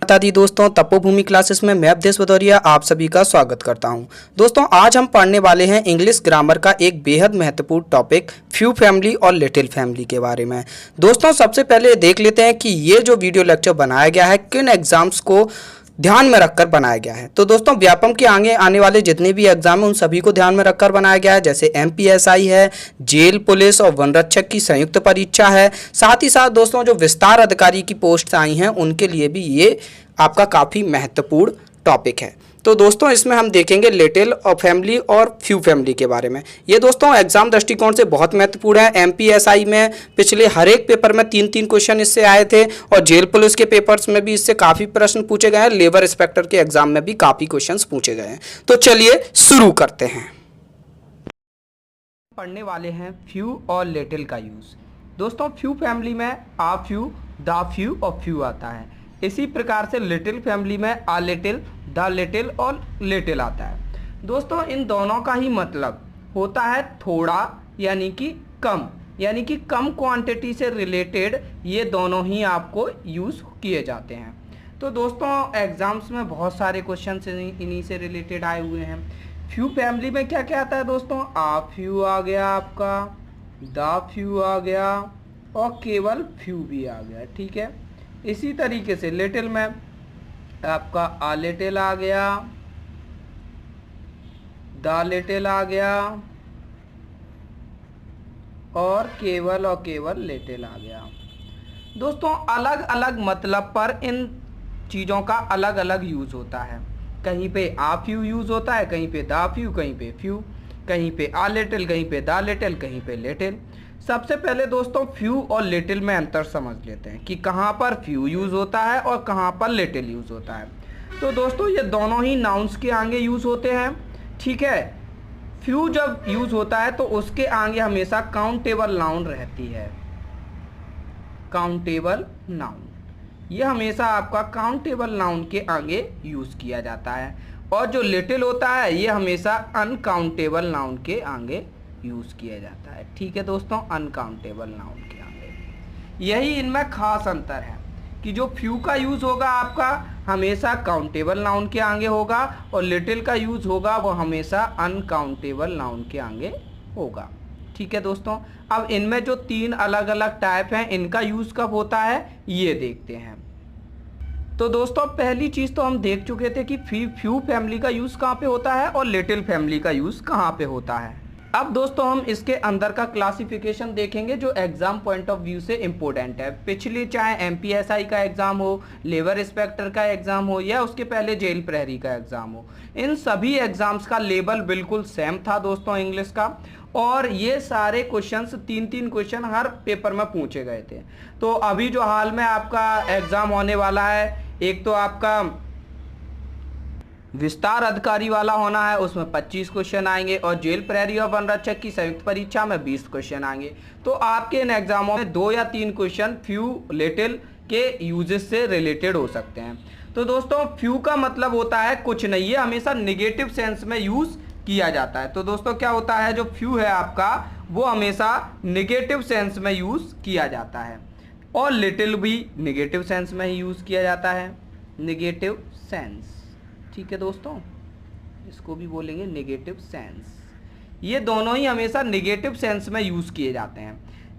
माता दी दोस्तों, तपोभूमि क्लासेस में मैं अवधेश भदौरिया आप सभी का स्वागत करता हूं। दोस्तों आज हम पढ़ने वाले हैं इंग्लिश ग्रामर का एक बेहद महत्वपूर्ण टॉपिक फ्यू फैमिली और लिटिल फैमिली के बारे में। दोस्तों सबसे पहले देख लेते हैं कि ये जो वीडियो लेक्चर बनाया गया है किन एग्जाम्स को ध्यान में रखकर बनाया गया है। तो दोस्तों व्यापम के आगे आने वाले जितने भी एग्जाम हैं उन सभी को ध्यान में रखकर बनाया गया है, जैसे MPSI है, जेल पुलिस और वन रक्षक की संयुक्त परीक्षा है। साथ ही साथ दोस्तों जो विस्तार अधिकारी की पोस्ट आई हैं उनके लिए भी ये आपका काफ़ी महत्वपूर्ण टॉपिक है। तो दोस्तों इसमें हम देखेंगे लिटिल और फैमिली और फ्यू फैमिली के बारे में। ये दोस्तों एग्जाम दृष्टिकोण से बहुत महत्वपूर्ण है। MPSI में पिछले हर एक पेपर में 3-3 क्वेश्चन इससे आए थे और जेल पुलिस के पेपर्स में भी इससे काफ़ी प्रश्न पूछे गए हैं। लेबर इंस्पेक्टर के एग्जाम में भी काफ़ी क्वेश्चन पूछे गए हैं। तो चलिए शुरू करते हैं। पढ़ने वाले हैं फ्यू और लिटिल का यूज़। दोस्तों फ्यू फैमिली में आ फ्यू, द फ्यू और फ्यू आता है। इसी प्रकार से लिटिल फैमिली में आ लिटिल, द लिटिल और लिटिल आता है। दोस्तों इन दोनों का ही मतलब होता है थोड़ा यानी कि कम क्वांटिटी से रिलेटेड ये दोनों ही आपको यूज़ किए जाते हैं। तो दोस्तों एग्जाम्स में बहुत सारे क्वेश्चन इन्हीं से रिलेटेड आए हुए हैं। फ्यू फैमिली में क्या क्या आता है दोस्तों? आ फ्यू आ गया आपका, द फ्यू आ गया और केवल फ्यू भी आ गया, ठीक है। इसी तरीके से लिटिल में आपका आ लिटिल आ गया, द लिटिल आ गया और केवल लिटिल आ गया। दोस्तों अलग अलग मतलब पर इन चीज़ों का अलग अलग यूज़ होता है। कहीं पे आ फ्यू यूज़ होता है, कहीं पे द फ्यू, कहीं पे फ्यू, कहीं पे आ लिटिल, कहीं पे द लिटिल, कहीं पे लिटिल। सबसे पहले दोस्तों फ्यू और लिटिल में अंतर समझ लेते हैं कि कहाँ पर फ्यू यूज़ होता है और कहाँ पर लिटिल यूज़ होता है। तो दोस्तों ये दोनों ही नाउन्स के आगे यूज़ होते हैं, ठीक है। फ्यू जब यूज़ होता है तो उसके आगे हमेशा काउंटेबल नाउन रहती है। काउंटेबल नाउन ये हमेशा आपका काउंटेबल नाउन के आगे यूज़ किया जाता है। और जो लिटिल होता है ये हमेशा अनकाउंटेबल नाउन के आगे यूज़ किया जाता है, ठीक है दोस्तों, अनकाउंटेबल नाउन के आगे। यही इनमें खास अंतर है कि जो फ्यू का यूज़ होगा आपका हमेशा काउंटेबल नाउन के आगे होगा और लिटिल का यूज़ होगा वो हमेशा अनकाउंटेबल नाउन के आगे होगा, ठीक है दोस्तों। अब इनमें जो 3 अलग अलग टाइप हैं इनका यूज़ कब होता है ये देखते हैं। तो दोस्तों पहली चीज़ तो हम देख चुके थे कि फ्यू फैमिली का यूज़ कहाँ पे होता है और लिटिल फैमिली का यूज़ कहाँ पे होता है। अब दोस्तों हम इसके अंदर का क्लासिफिकेशन देखेंगे जो एग्जाम पॉइंट ऑफ व्यू से इम्पोर्टेंट है। पिछले चाहे MPSI का एग्जाम हो, लेबर इंस्पेक्टर का एग्जाम हो या उसके पहले जेल प्रहरी का एग्जाम हो, इन सभी एग्जाम्स का लेवल बिल्कुल सेम था दोस्तों इंग्लिश का। और ये सारे क्वेश्चंस 3-3 क्वेश्चन हर पेपर में पूछे गए थे। तो अभी जो हाल में आपका एग्जाम होने वाला है, एक तो आपका विस्तार अधिकारी वाला होना है, उसमें 25 क्वेश्चन आएंगे और जेल प्रहरी और वन रक्षक की संयुक्त परीक्षा में 20 क्वेश्चन आएंगे। तो आपके इन एग्जामों में 2 या 3 क्वेश्चन फ्यू लिटिल के यूजेस से रिलेटेड हो सकते हैं। तो दोस्तों फ्यू का मतलब होता है कुछ नहीं, ये हमेशा निगेटिव सेंस में यूज किया जाता है। तो दोस्तों क्या होता है जो फ्यू है आपका वो हमेशा निगेटिव सेंस में यूज किया जाता है और लिटिल भी निगेटिव सेंस में ही यूज किया जाता है, निगेटिव सेंस, ठीक है दोस्तों, इसको भी बोलेंगे नेगेटिव सेंस। ये दोनों ही हमेशा नेगेटिव सेंस में यूज़ किए जाते हैं।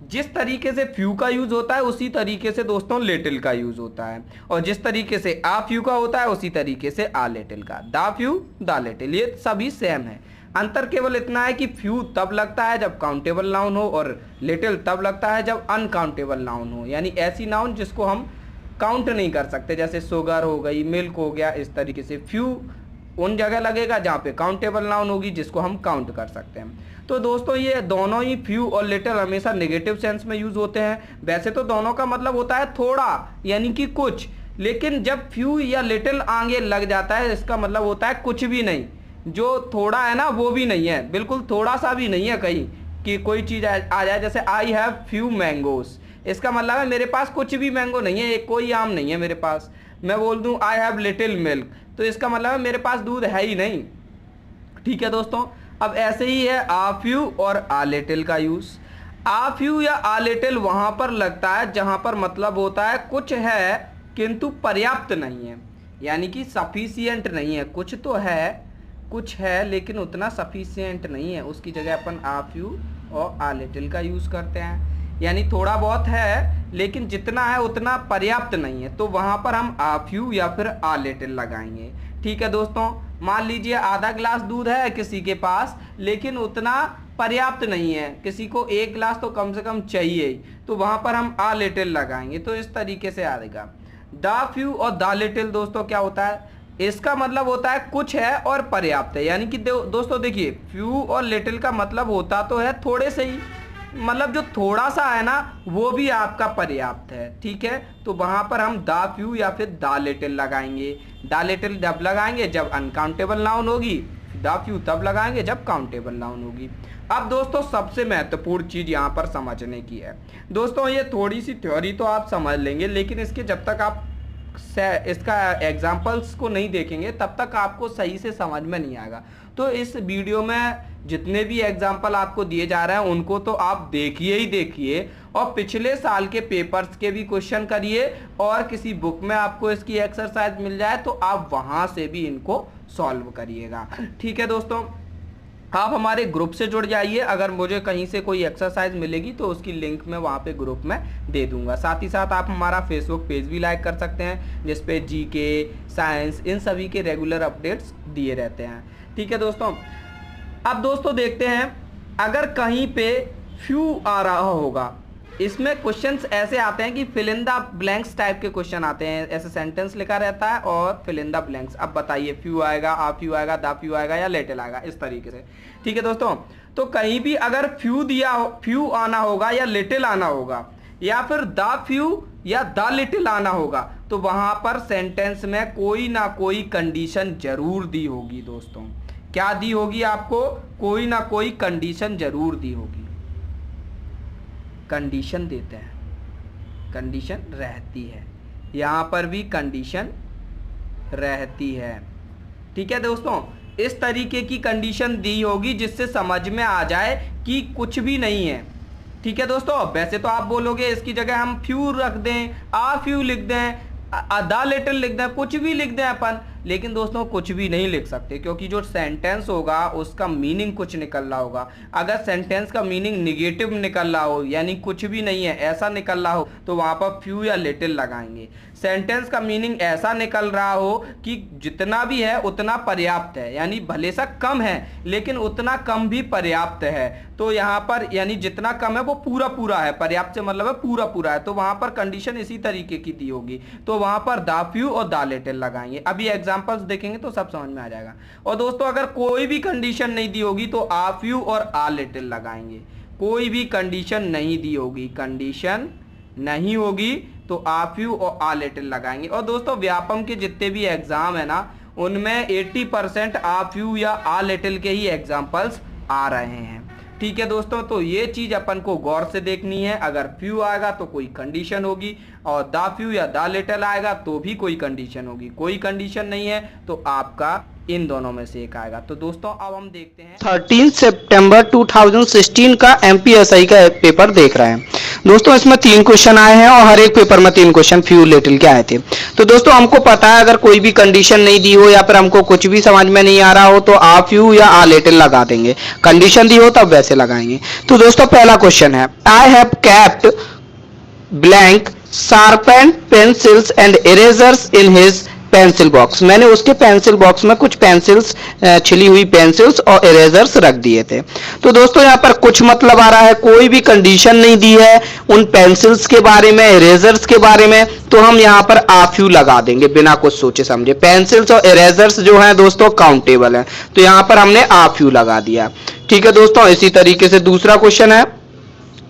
जिस तरीके से फ्यू का यूज़ होता है उसी तरीके से दोस्तों लिटिल का यूज़ होता है और जिस तरीके से आ फ्यू का होता है उसी तरीके से आ लिटिल का, द फ्यू द लिटिल, ये सभी सेम है। अंतर केवल इतना है कि फ्यू तब लगता है जब काउंटेबल नाउन हो और लिटिल तब लगता है जब अनकाउंटेबल नाउन हो, यानी ऐसी नाउन जिसको हम काउंट नहीं कर सकते, जैसे शुगर हो गई, मिल्क हो गया, इस तरीके से फ्यू उन जगह लगेगा जहाँ पे काउंटेबल नाउन होगी जिसको हम काउंट कर सकते हैं। तो दोस्तों ये दोनों ही फ्यू और लिटिल हमेशा नेगेटिव सेंस में यूज होते हैं। वैसे तो दोनों का मतलब होता है थोड़ा यानी कि कुछ, लेकिन जब फ्यू या लिटिल आगे लग जाता है इसका मतलब होता है कुछ भी नहीं। जो थोड़ा है ना वो भी नहीं है, बिल्कुल थोड़ा सा भी नहीं है कहीं कि कोई चीज़ आ जाए, जैसे आई हैव फ्यू मैंगोज, इसका मतलब है मेरे पास कुछ भी मैंगो नहीं है, कोई आम नहीं है मेरे पास। मैं बोल दूं आई हैव लिटिल मिल्क तो इसका मतलब है मेरे पास दूध है ही नहीं, ठीक है दोस्तों। अब ऐसे ही है आ फ्यू और आ लिटिल का यूज़। आ फ्यू या आ लिटिल वहाँ पर लगता है जहाँ पर मतलब होता है कुछ है किंतु पर्याप्त नहीं है, यानी कि सफिशिएंट नहीं है। कुछ तो है, कुछ है लेकिन उतना सफिशिएंट नहीं है। उसकी जगह अपन आ फ्यू और आ लिटिल का यूज़ करते हैं, यानी थोड़ा बहुत है लेकिन जितना है उतना पर्याप्त नहीं है, तो वहाँ पर हम आ फ्यू या फिर आ लिटिल लगाएंगे। ठीक है दोस्तों, मान लीजिए आधा ग्लास दूध है किसी के पास, लेकिन उतना पर्याप्त नहीं है, किसी को 1 गिलास तो कम से कम चाहिए, तो वहाँ पर हम आ लिटिल लगाएंगे। तो इस तरीके से आएगा। द फ्यू और द लिटिल दोस्तों क्या होता है, इसका मतलब होता है कुछ है और पर्याप्त है, यानी कि दोस्तों देखिए फ्यू और लिटिल का मतलब होता तो है थोड़े से ही, मतलब जो थोड़ा सा है ना वो भी आपका पर्याप्त है। ठीक है, तो वहां पर हम द फ्यू या फिर द लिटिल लगाएंगे। द लिटिल जब लगाएंगे जब अनकाउंटेबल नाउन होगी, द फ्यू तब लगाएंगे जब काउंटेबल नाउन होगी। अब दोस्तों सबसे महत्वपूर्ण चीज यहाँ पर समझने की है। दोस्तों ये थोड़ी सी थ्योरी तो आप समझ लेंगे, लेकिन इसके जब तक आप इसका एग्जाम्पल्स को नहीं देखेंगे तब तक आपको सही से समझ में नहीं आएगा। तो इस वीडियो में जितने भी एग्जाम्पल आपको दिए जा रहे हैं उनको तो आप देखिए ही देखिए, और पिछले साल के पेपर्स के भी क्वेश्चन करिए, और किसी बुक में आपको इसकी एक्सरसाइज मिल जाए तो आप वहां से भी इनको सॉल्व करिएगा। ठीक है दोस्तों, आप हमारे ग्रुप से जुड़ जाइए। अगर मुझे कहीं से कोई एक्सरसाइज मिलेगी तो उसकी लिंक मैं वहाँ पे ग्रुप में दे दूंगा। साथ ही साथ आप हमारा फेसबुक पेज भी लाइक कर सकते हैं, जिस पे जीके, साइंस, इन सभी के रेगुलर अपडेट्स दिए रहते हैं। ठीक है दोस्तों, अब दोस्तों देखते हैं, अगर कहीं पे फ्यू आ रहा होगा, इसमें क्वेश्चंस ऐसे आते हैं कि fill in the blanks type के क्वेश्चन आते हैं। ऐसे सेंटेंस लिखा रहता है और फिल इन द ब्लैंक्स। अब बताइए फ्यू आएगा, आ फ्यू आएगा, द फ्यू आएगा या लिटिल आएगा, इस तरीके से। ठीक है दोस्तों, तो कहीं भी अगर फ्यू आना होगा या लिटिल आना होगा, या फिर द फ्यू या द लिटिल आना होगा, तो वहां पर सेंटेंस में कोई ना कोई कंडीशन जरूर दी होगी दोस्तों। क्या दी होगी आपको, कोई ना कोई कंडीशन जरूर दी होगी। कंडीशन देते हैं, कंडीशन रहती है, यहां पर भी कंडीशन रहती है। ठीक है दोस्तों, इस तरीके की कंडीशन दी होगी जिससे समझ में आ जाए कि कुछ भी नहीं है। ठीक है दोस्तों, वैसे तो आप बोलोगे इसकी जगह हम फ्यू रख दें, आ फ्यू लिख दें, द लिटिल लिख दें, कुछ भी लिख दें अपन, लेकिन दोस्तों कुछ भी नहीं लिख सकते, क्योंकि जो सेंटेंस होगा उसका मीनिंग कुछ निकल रहा होगा। अगर सेंटेंस का मीनिंग निगेटिव निकल रहा हो, यानी कुछ भी नहीं है ऐसा निकल रहा हो, तो वहां पर फ्यू या लिटिल लगाएंगे। सेंटेंस का मीनिंग ऐसा निकल रहा हो कि जितना भी है उतना पर्याप्त है, यानी भले सा कम है लेकिन उतना कम भी पर्याप्त है, तो यहाँ पर यानी जितना कम है वो पूरा पूरा है, पर्याप्त से मतलब है पूरा पूरा है, तो वहां पर कंडीशन इसी तरीके की दी होगी, तो वहां पर द फ्यू और द लिटिल लगाएंगे। अभी एग्जांपल्स देखेंगे तो सब समझ में आ जाएगा। और दोस्तों अगर कोई भी कंडीशन नहीं दी होगी तो आ फ्यू और आ लिटिल लगाएंगे। कोई भी कंडीशन नहीं दी होगी, कंडीशन नहीं होगी तो आ फ्यू और आ लिटिल लगाएंगे। और दोस्तों व्यापम के जितने भी एग्जाम है ना, उनमें 80% आ फ्यू या आ लिटिल के ही एग्जाम्पल्स आ रहे हैं। ठीक है दोस्तों, तो ये चीज अपन को गौर से देखनी है। अगर फ्यू आएगा तो कोई कंडीशन होगी, और द फ्यू या द लिटिल आएगा तो भी कोई कंडीशन होगी। कोई कंडीशन नहीं है तो आपका इन दोनों में से एक आएगा। तो दोस्तों अब हम देखते हैं 13 सितंबर 2016 का एमपीएसआई का पेपर देख रहे हैं दोस्तों। इसमें 3 क्वेश्चन आए हैं और हर एक पेपर में 3 क्वेश्चन फ्यू लिटिल के आए थे। तो दोस्तों हमको पता है अगर कोई भी कंडीशन नहीं दी हो या फिर हमको कुछ भी समझ में नहीं आ रहा हो तो आ फ्यू या आ लिटिल लगा देंगे, कंडीशन दी हो तब वैसे लगाएंगे। तो दोस्तों पहला क्वेश्चन है, I have kept blank sharpen pencils and erasers in his pencil box. मैंने उसके पेंसिल बॉक्स में कुछ पेंसिल्स, छिली हुई पेंसिल्स और इरेजर्स रख दिए थे। तो दोस्तों यहाँ पर कुछ मतलब आ रहा है, कोई भी कंडीशन नहीं दी है उन पेंसिल्स के बारे में, इरेजर्स के बारे में, तो हम यहाँ पर आ फ्यू लगा देंगे बिना कुछ सोचे समझे। पेंसिल्स और इरेजर्स जो हैं दोस्तों काउंटेबल है, तो यहाँ पर हमने आ फ्यू लगा दिया। ठीक है दोस्तों, इसी तरीके से दूसरा क्वेश्चन है।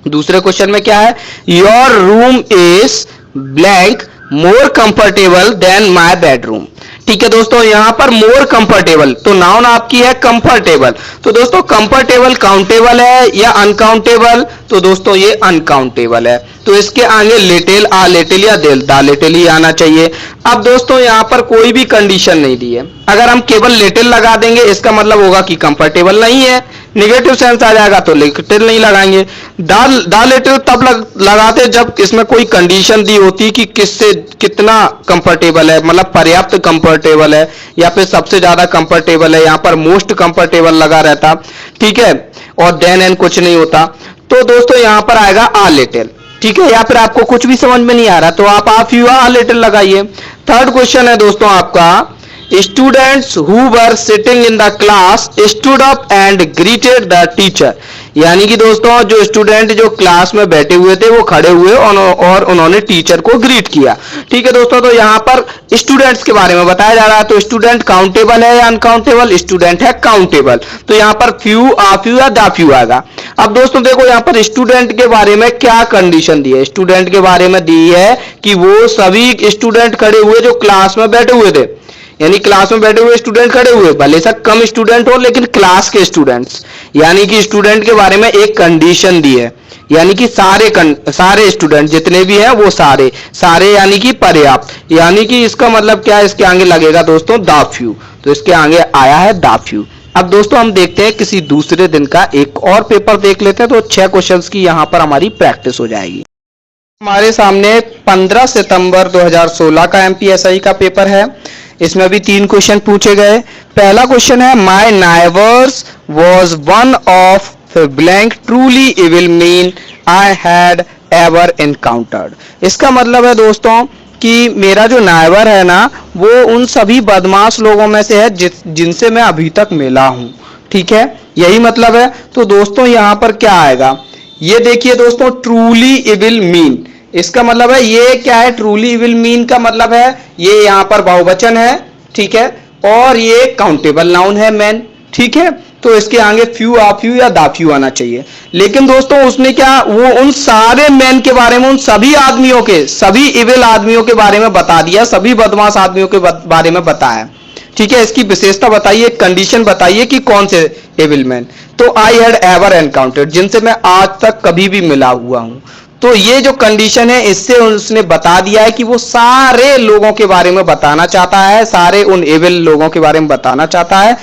दूसरे क्वेश्चन में क्या है, your room is blank more comfortable than my bedroom. ठीक है दोस्तों, यहां पर मोर कंफर्टेबल तो नाउन आपकी है कंफर्टेबल। तो दोस्तों कंफर्टेबल काउंटेबल है या अनकाउंटेबल, तो दोस्तों ये अनकाउंटेबल है, तो इसके आगे लिटिल, आ लिटिल या द लिटिल ही आना चाहिए। अब दोस्तों यहां पर कोई भी कंडीशन नहीं दी है, अगर हम केवल लिटिल लगा देंगे इसका मतलब होगा कि कंफर्टेबल नहीं है, निगेटिव सेंस आ जाएगा तो लिटिल नहीं लगाएंगे। द लिटिल तब लगाते जब इसमें कोई कंडीशन दी होती कि किससे कितना कंफर्टेबल है, मतलब पर्याप्त कंफर्टेबल है या फिर सबसे ज्यादा कंफर्टेबल है, यहाँ पर मोस्ट कंफर्टेबल लगा रहता, ठीक है, और देन एंड कुछ नहीं होता, तो दोस्तों यहाँ पर आएगा आ लिटिल, ठीक है। या फिर आपको कुछ भी समझ में नहीं आ रहा तो आप आ फ्यू आ लिटिल लगाइए। थर्ड क्वेश्चन है दोस्तों आपका, students who were sitting in the class stood up and greeted the teacher, यानी कि दोस्तों जो स्टूडेंट जो क्लास में बैठे हुए थे वो खड़े हुए और उन्होंने टीचर को ग्रीट किया, ठीक है दोस्तों। तो यहाँ पर स्टूडेंट्स के बारे में बताया जा रहा है, तो स्टूडेंट काउंटेबल है या अनकाउंटेबल? स्टूडेंट है काउंटेबल, तो यहाँ पर फ्यू आ फ्यू या दा फ्यू आएगा। अब दोस्तों देखो यहाँ पर स्टूडेंट के बारे में क्या कंडीशन दी है, स्टूडेंट के बारे में दी है कि वो सभी स्टूडेंट खड़े हुए जो क्लास में बैठे हुए थे, यानी क्लास में बैठे हुए स्टूडेंट खड़े हुए, भले सा कम स्टूडेंट हो लेकिन क्लास के स्टूडेंट्स, यानी कि स्टूडेंट के बारे में एक कंडीशन दी है, यानी कि सारे स्टूडेंट जितने भी हैं वो सारे यानी कि पर्याप्त, यानी कि इसका मतलब क्या है, इसके आगे लगेगा दोस्तों दा फ्यू, तो इसके आगे आया है दा फ्यू। अब दोस्तों हम देखते हैं किसी दूसरे दिन का एक और पेपर देख लेते हैं, तो 6 क्वेश्चंस की यहां पर हमारी प्रैक्टिस हो जाएगी। हमारे सामने 15 सितंबर 2016 का एमपीएसआई का पेपर है, इसमें भी 3 क्वेश्चन पूछे गए। पहला क्वेश्चन है, my neighbours was one of blank truly evil mean I had ever encountered. इसका मतलब है दोस्तों कि मेरा जो नाइबर है ना वो उन सभी बदमाश लोगों में से है जिनसे मैं अभी तक मिला हूं, ठीक है, यही मतलब है। तो दोस्तों यहां पर क्या आएगा, ये देखिए दोस्तों, ट्रूली इविल मीन, इसका मतलब है ये क्या है, ट्रूली इविल मीन का मतलब है ये यहाँ पर बहुवचन है, ठीक है, और ये काउंटेबल नाउन है मैन, ठीक है, तो इसके आगे फ्यू आ फ्यू या दा फ्यू आना चाहिए। लेकिन दोस्तों उसने क्या, वो उन सारे मैन के बारे में, उन सभी आदमियों के, सभी इविल आदमियों के बारे में बता दिया, सभी बदमाश आदमियों के बारे में बताया, ठीक है। इसकी विशेषता बताइए, कंडीशन बताइए कि कौन से इविल मैन, तो आई हैड एवर एनकाउंटर्ड, जिनसे मैं आज तक कभी भी मिला हुआ हूं। तो ये जो कंडीशन है इससे उसने बता दिया है कि वो सारे लोगों के बारे में बताना चाहता है, सारे उन एविल लोगों के बारे में बताना चाहता है,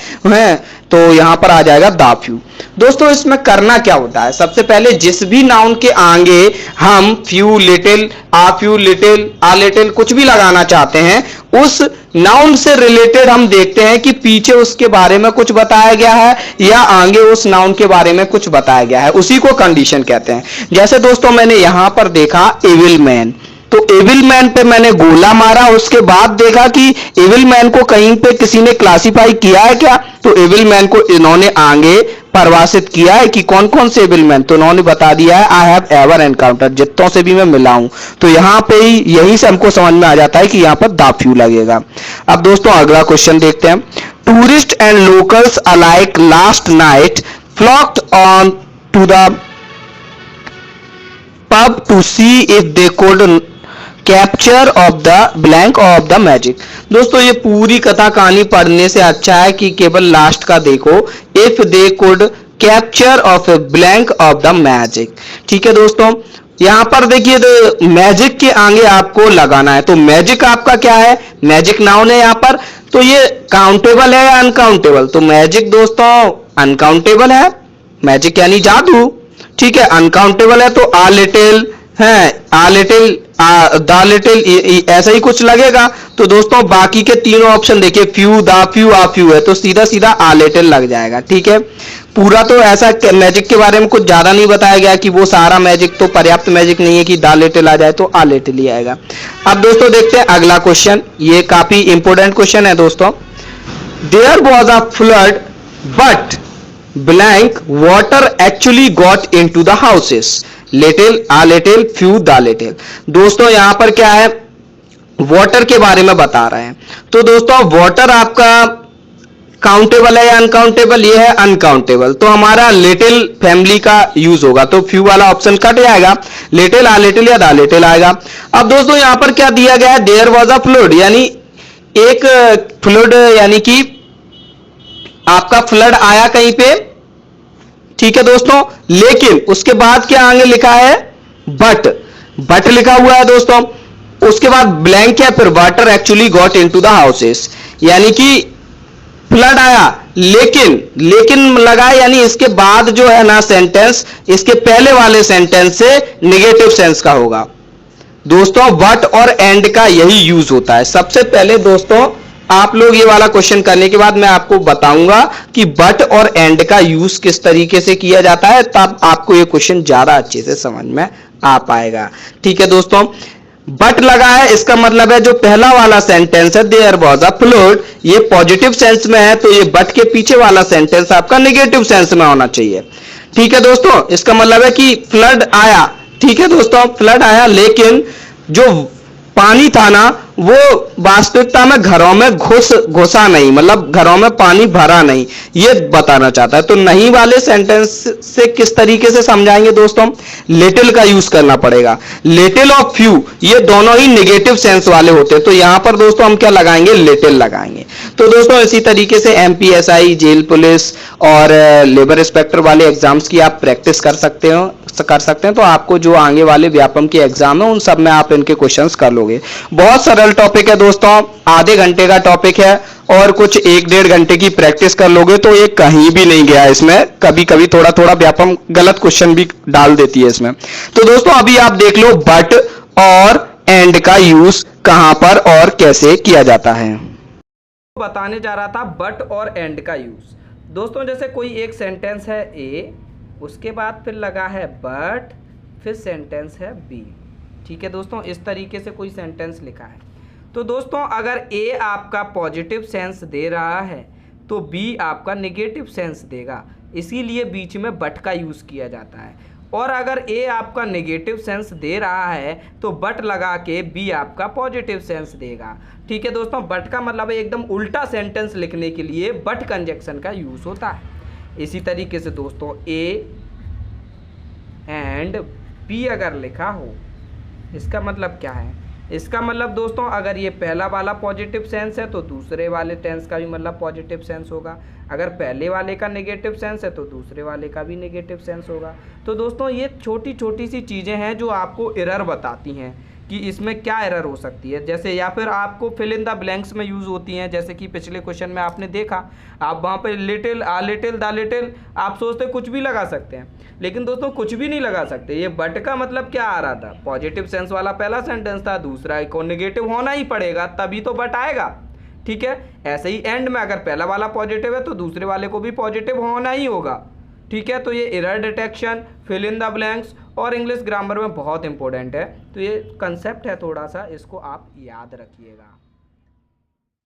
तो यहां पर आ जाएगा दा फ्यू। दोस्तों इसमें करना क्या होता है, सबसे पहले जिस भी नाउन के आगे हम few little, uh few little, a little कुछ भी लगाना चाहते हैं, उस नाउन से रिलेटेड हम देखते हैं कि पीछे उसके बारे में कुछ बताया गया है या आगे उस नाउन के बारे में कुछ बताया गया है, उसी को कंडीशन कहते हैं। जैसे दोस्तों मैंने यहां पर देखा एविल मैन, तो एविल मैन पे मैंने गोला मारा, उसके बाद देखा कि एविल मैन को कहीं पे किसी ने क्लासिफाई किया है क्या, तो एविल मैन को इन्होंने आगे परिभाषित किया है कि कौन कौन से एविल मैन, तो उन्होंने बता दिया है आई हैव एवर एनकाउंटर, जितनों से भी मैं मिला हूं। तो यहां पे ही यही से हमको समझ में आ जाता है कि यहां पर दा फ्यू लगेगा। अब दोस्तों अगला क्वेश्चन देखते हैं, tourist and locals alike last night flocked on to the pub to see if they could capture of the blank of the magic. दोस्तों ये पूरी कथा कहानी पढ़ने से अच्छा है कि केवल लास्ट का देखो, if they could capture of a blank of the magic, ठीक है दोस्तों। यहां पर देखिए तो मैजिक के आगे आपको लगाना है, तो मैजिक आपका क्या है, मैजिक नाउन है यहां पर, तो ये काउंटेबल है या अनकाउंटेबल, तो मैजिक दोस्तों अनकाउंटेबल है, मैजिक यानी जादू, ठीक है, अनकाउंटेबल है, तो आ लिटिल है, आ लिटिल, दा लिटिल ऐसा ही कुछ लगेगा। तो दोस्तों बाकी के तीनों ऑप्शन देखिए, फ्यू, दा फ्यू, आ फ्यू है, तो सीधा सीधा आ लिटिल लग जाएगा, ठीक है। पूरा तो ऐसा मैजिक के बारे में कुछ ज्यादा नहीं बताया गया कि वो सारा मैजिक तो पर्याप्त मैजिक नहीं है कि दा लिटिल आ जाए, तो आ लिटिल ही आएगा। अब दोस्तों देखते हैं अगला क्वेश्चन, ये काफी इंपोर्टेंट क्वेश्चन है दोस्तों। There was a flood but blank water actually got into the houses, little, a little, few, the little. दोस्तों यहां पर क्या है, वाटर के बारे में बता रहे हैं, तो दोस्तों वाटर आपका काउंटेबल है या अनकाउंटेबल, ये है अनकाउंटेबल, तो हमारा लिटिल फैमिली का यूज होगा, तो फ्यू वाला ऑप्शन कट जाएगा, लिटिल, आ लिटिल या दा लिटिल आएगा। अब दोस्तों यहां पर क्या दिया गया है, देयर वॉज अ फ्लड, यानी एक फ्लड, यानी कि आपका फ्लड आया कहीं पे, ठीक है दोस्तों, लेकिन उसके बाद क्या आगे लिखा है, बट लिखा हुआ है दोस्तों, उसके बाद ब्लैंक है, फिर water actually got into the houses, यानी कि फ्लड आया लेकिन लगा, यानी इसके बाद जो है ना सेंटेंस, इसके पहले वाले सेंटेंस से नेगेटिव सेंस का होगा। दोस्तों बट और एंड का यही यूज होता है। सबसे पहले दोस्तों आप लोग ये वाला क्वेश्चन करने के बाद मैं आपको बताऊंगा कि बट और एंड का यूज किस तरीके से किया जाता है, तब आपको ये क्वेश्चन ज्यादा अच्छे से समझ में आ पाएगा। ठीक है दोस्तों, बट लगा है, इसका मतलब है जो पहला वाला सेंटेंस है देयर वाज अ फ्लड, ये पॉजिटिव सेंस में है, तो ये बट के पीछे वाला सेंटेंस आपका नेगेटिव सेंस में होना चाहिए। ठीक है दोस्तों, इसका मतलब है कि फ्लड आया। ठीक है दोस्तों, फ्लड आया लेकिन जो पानी था ना वो वास्तविकता में घरों में घुसा नहीं, मतलब घरों में पानी भरा नहीं, ये बताना चाहता है। तो नहीं वाले सेंटेंस से किस तरीके से समझाएंगे दोस्तों, लिटिल का यूज करना पड़ेगा। लिटिल और फ्यू ये दोनों ही नेगेटिव सेंस वाले होते हैं, तो यहां पर दोस्तों हम क्या लगाएंगे, लिटिल लगाएंगे। तो दोस्तों इसी तरीके से एमपीएसआई, जेल पुलिस और लेबर इंस्पेक्टर वाले एग्जाम्स की आप प्रैक्टिस कर सकते हैं, तो आपको जो आगे वाले व्यापम के एग्जाम है उन सब में आप इनके क्वेश्चंस कर लोगे। बहुत सरल टॉपिक है दोस्तों, आधे घंटे का टॉपिक है और कुछ 1-1.5 घंटे की प्रैक्टिस कर लोगे तो ये कहीं भी नहीं गया। इसमें कभी कभी थोड़ा थोड़ा व्यापम गलत क्वेश्चन भी डाल देती है इसमें। तो दोस्तों अभी आप देख लो बट और एंड का यूज कहां पर और कैसे किया जाता है। बताने जा रहा था बट और एंड का यूज। दोस्तों जैसे कोई एक सेंटेंस है ए, उसके बाद फिर लगा है बट, फिर सेंटेंस है बी। ठीक है दोस्तों, इस तरीके से कोई सेंटेंस लिखा है। तो दोस्तों अगर ए आपका पॉजिटिव सेंस दे रहा है तो बी आपका नेगेटिव सेंस देगा, इसीलिए बीच में बट का यूज़ किया जाता है। और अगर ए आपका नेगेटिव सेंस दे रहा है तो बट लगा के बी आपका पॉजिटिव सेंस देगा। ठीक है दोस्तों, बट का मतलब है एकदम उल्टा सेंटेंस लिखने के लिए बट कंजक्शन का यूज़ होता है। इसी तरीके से दोस्तों ए एंड बी अगर लिखा हो, इसका मतलब क्या है, इसका मतलब दोस्तों अगर ये पहला वाला पॉजिटिव सेंस है तो दूसरे वाले टेंस का भी मतलब पॉजिटिव सेंस होगा, अगर पहले वाले का नेगेटिव सेंस है तो दूसरे वाले का भी नेगेटिव सेंस होगा। तो दोस्तों ये छोटी छोटी सी चीज़ें हैं जो आपको एरर बताती हैं कि इसमें क्या एरर हो सकती है। जैसे या फिर आपको फिल इन द ब्लैंक्स में यूज़ होती हैं, जैसे कि पिछले क्वेश्चन में आपने देखा, आप वहाँ पे little, a little, the little, आप सोचते कुछ भी लगा सकते हैं, लेकिन दोस्तों कुछ भी नहीं लगा सकते। ये बट का मतलब क्या आ रहा था, पॉजिटिव सेंस वाला पहला सेंटेंस था, दूसरा को नेगेटिव होना ही पड़ेगा तभी तो बट आएगा। ठीक है, ऐसे ही एंड में अगर पहला वाला पॉजिटिव है तो दूसरे वाले को भी पॉजिटिव होना ही होगा। ठीक है, तो ये error detection, fill in the blanks और इंग्लिश ग्रामर में बहुत इंपॉर्टेंट है। तो ये कंसेप्ट है, थोड़ा सा इसको आप याद रखिएगा।